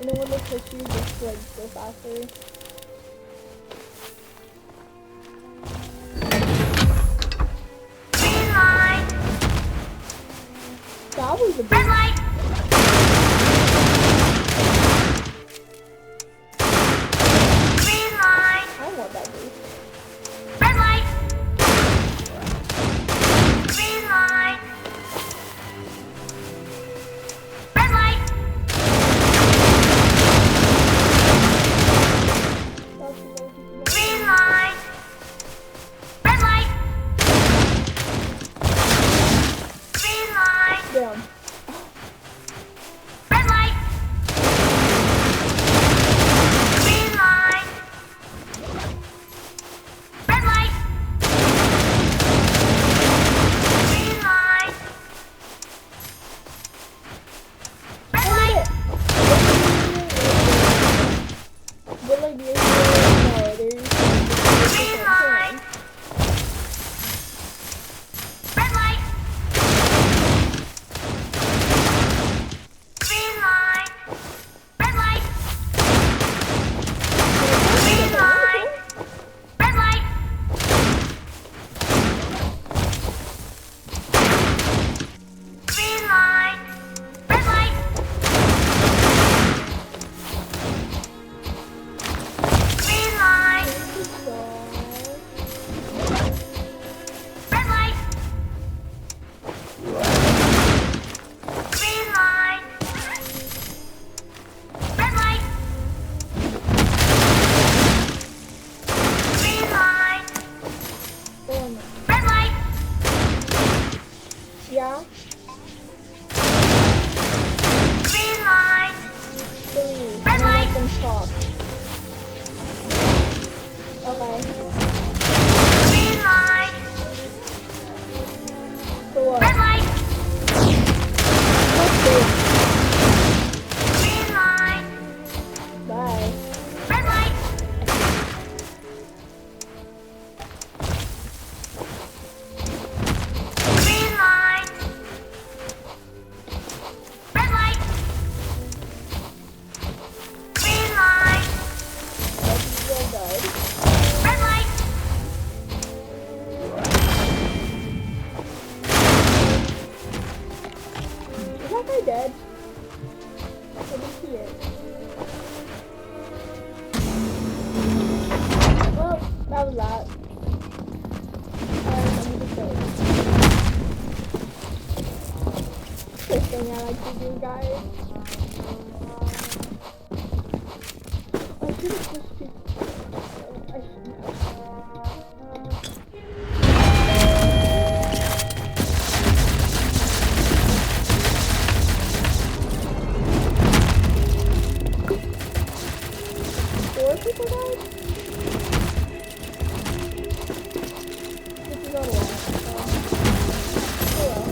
And then when they push you, just like go faster. Green light. That was a Red big. light. Green light. I want that boost. Red light. Green light. Red light. That's what Green light. Red light. Green light. Damn. Red light. Green light. Red light. Green light. Red light. But like you're no, there's Green light. Red light. Green light. Red light. Green light. Red light. Green light. Red light. Green light. Red light. Green light. Red light. Green light. Red light. Yeah. Green light. Three. Red light. Let them stop. Okay. Green light. Four. Red light. Let's go. Green light. Bye. Red light. Green light. Red light. Green light. That's so good. Red light. Is that guy dead? I didn't see it. Well, that was that. Alright, let me just go. First thing I like to do, guys. I should have pushed you. I shouldn't have. Four people died? This is not a lot. Oh well.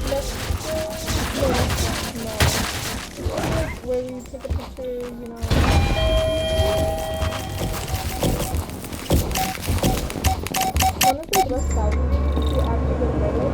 Let's go. No, where you take a picture, you know. Honestly, the best value to actually get better.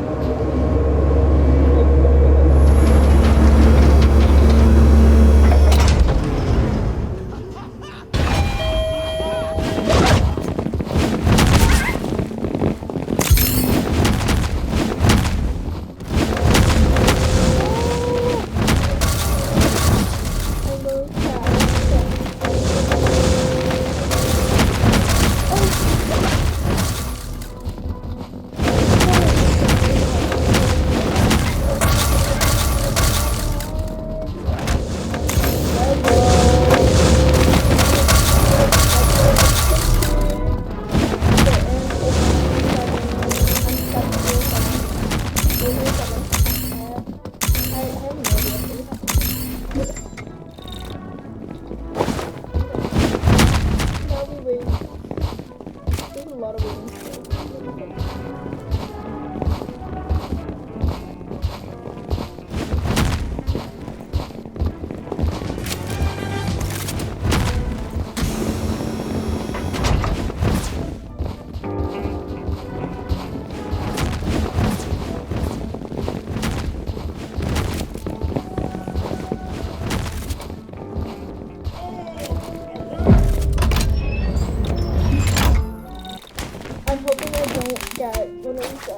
don't get Mona Lisa.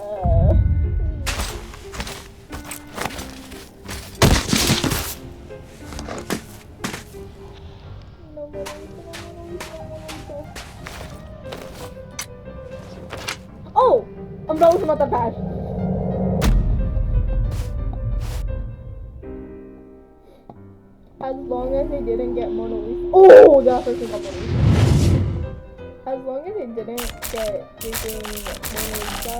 No Mona Lisa, no Mona Lisa, no Mona Lisa. Oh! Umbrella was not that bad. As long as they didn't get Mona Lisa. Oh, that person got Mona Lisa. As long as they didn't get freaking Mona Lisa,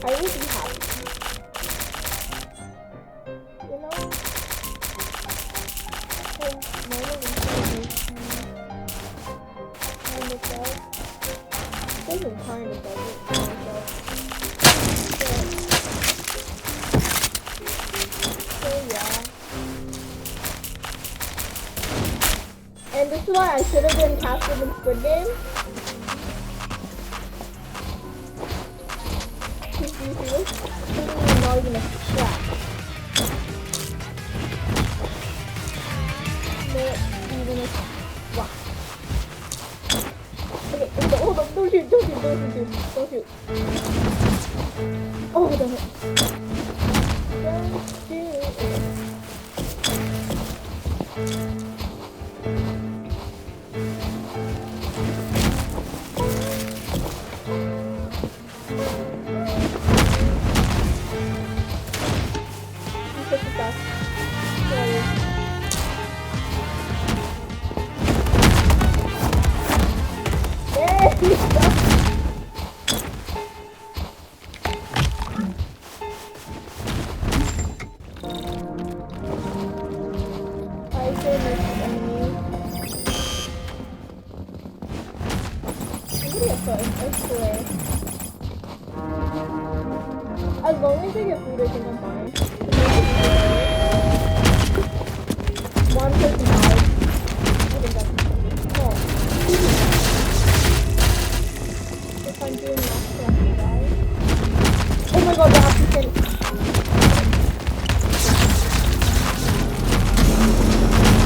I would be happy. You know? Because Mona Lisa makes me kind of sad. Doesn't kind of doesn't kind of sad. So yeah. And this is why I should have been casted in Squid Game. You see this? Not even a scratch. Not even a scratch. Okay, hold up, don't shoot. Oh, damn it. Don't shoot. As long as they get food, I think I'm fine. One person died. I think that's oh. If I'm doing that, I die. Oh my god, the African.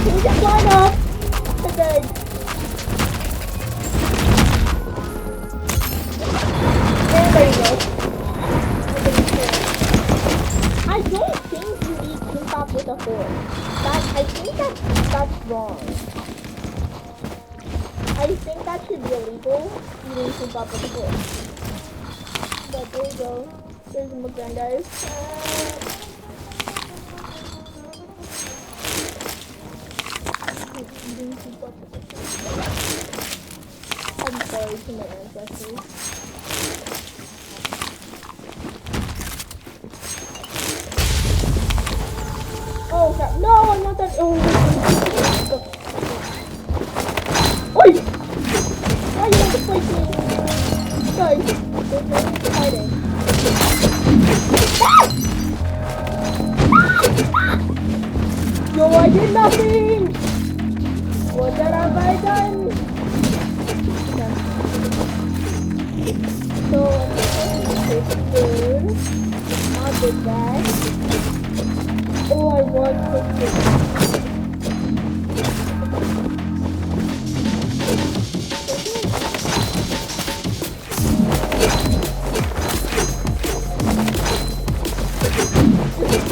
Can you just line up? I beg. There you go. I don't think you eat kimbap with a fork. I think that's wrong. I think that should be illegal, eating kimbap with a fork. But there you go. There's a mukbang, guys. Eating kimbap with a fork. I'm sorry to my ancestors. Oh crap, no, I'm not that. Oh, oi! Why are you not fighting? Guys, there's no need to fighting. Yo, I did nothing! What have I done? So, I'm going to take food. Not the bag. Oh, I want to cook.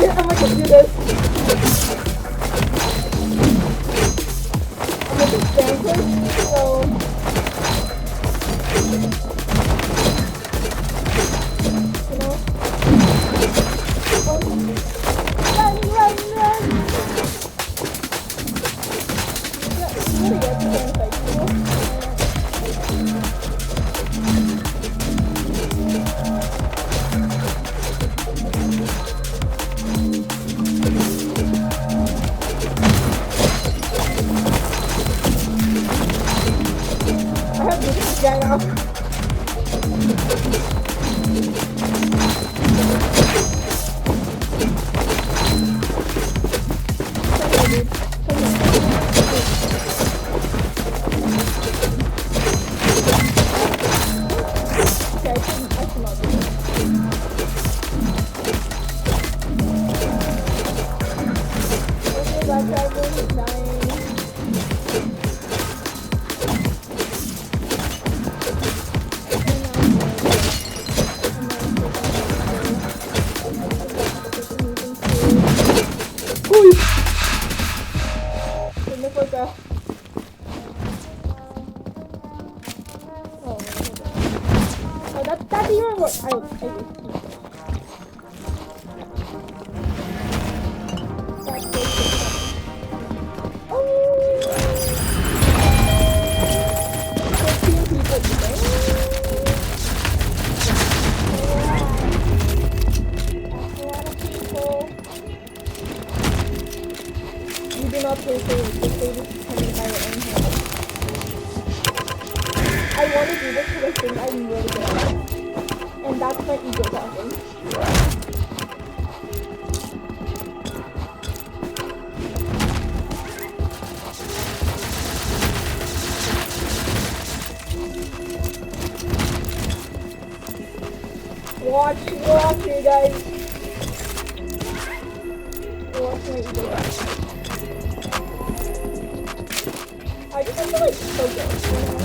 I'm going to do this. I'm going to stand first, so... You know? Run! I have this guy now. That's even worse. I just keep it. That's so good. Oh! 15 people today. That's a lot of people. You do not play for the favorites coming by your own hand. I want to do this because I think I'm really good at it. And that's my ego talking. Watch me guys. Watch my ego talking. I just have to like focus, you know?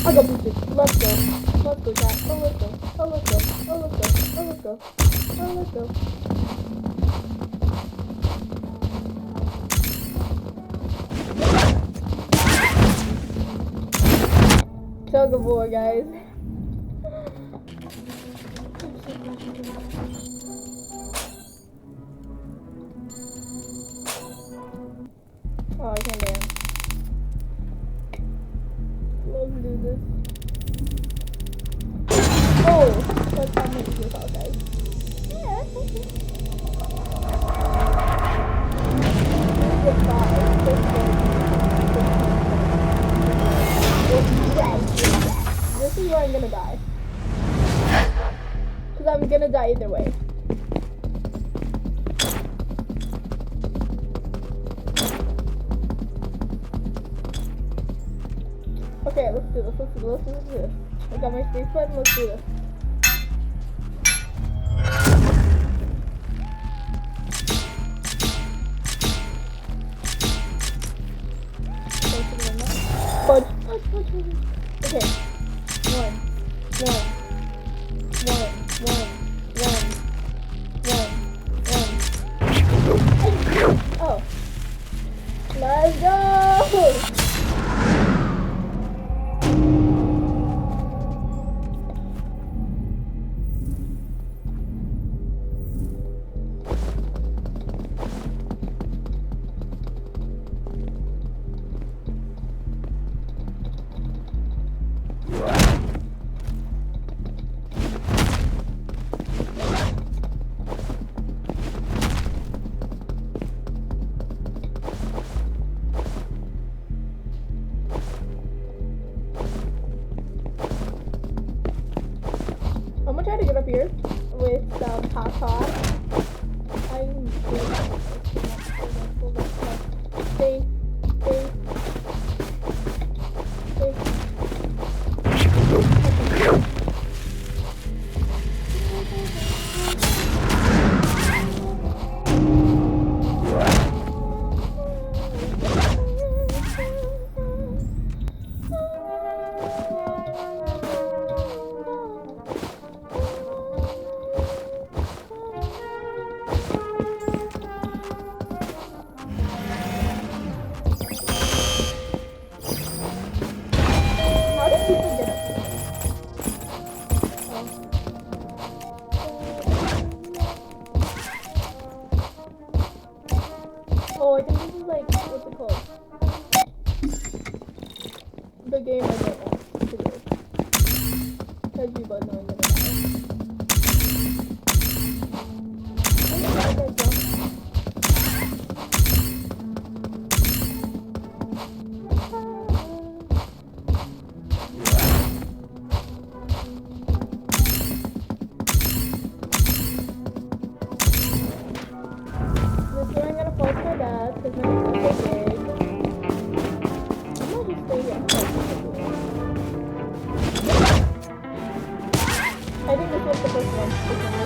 I got boosted. Let's go. Let's go, chat. Oh, let's go. Oh, let's go. Oh, let's go. Oh, let's go. Oh, let's go. Tug of war, guys. Oh, I can't dance. Let's do this. Oh, let's have my ego out, guys. Yeah, that's okay. This is where I'm gonna die. Because I'm gonna die either way. Okay, let's do this. I got my space button, let's do this. Fudge. Okay. One. Oh. Let's go! I'm gonna try to get up here with Papa. I'm good. Stay. Okay.